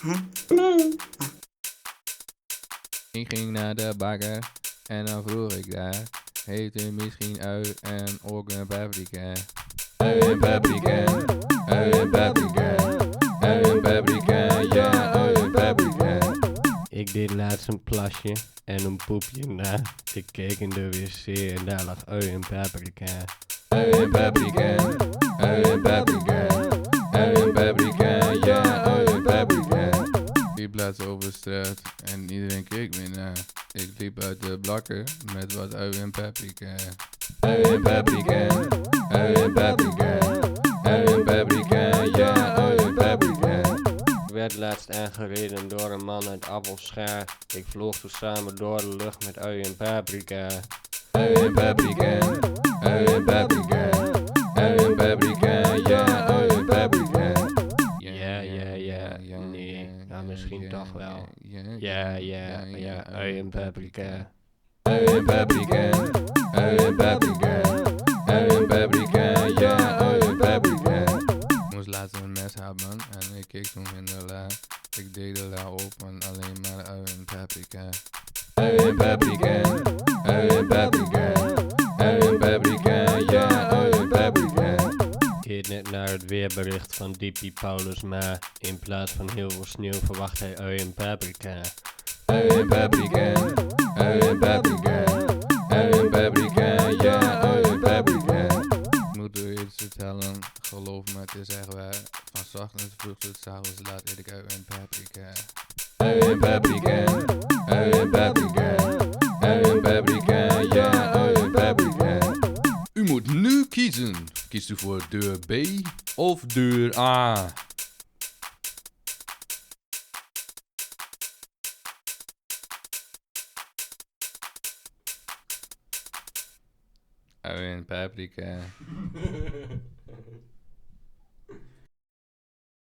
Nee. Ik ging naar de bakker en dan vroeg ik daar: heeft u misschien ui en ook een paprika? Ui en paprika, ui en paprika, ui en paprika, ja, ui en paprika. Ik deed laatst een plasje en een poepje na. Ik keek in de wc en daar lag ui en paprika. Ui en paprika, ui en paprika, ui en paprika, ja, ui en paprika. Ik liep laatst over straat en iedereen keek me na. Ik liep uit de blakken met wat ui en paprika. Ui en paprika, ui en paprika, ui en paprika, ja, ui en paprika. Ik werd laatst aangereden door een man uit Appelschaar. Ik vloog toen samen door de lucht met ui en paprika. Ui en paprika, ui en paprika, ui en paprika, ja, ui en paprika. Ja, nee, nou misschien toch wel. Ja, ui en paprika. Ui en paprika, ui en paprika, ui en paprika, ja, ui en paprika. Ik moest laatst een mes hebben en ik keek toen in de la. Ik deed de la open, alleen maar ui en paprika. Ui en paprika, ui en paprika, ui en paprika, ja, ui en paprika. Ik keek net naar het weerbericht van Dippie Paulusma. In plaats van heel veel sneeuw verwacht hij ui en paprika. Ui en paprika, ui en paprika, ui en paprika, ja, ui en paprika. Ik moet u iets vertellen, geloof me, het is echt waar. Van 's ochtends vroeg tot 's avonds laat eet ik ui en paprika. Ui en paprika, ui en paprika, ui en paprika, ja, ui en paprika. U moet nu kiezen. Kiest u voor deur B of deur A? Ui en paprika.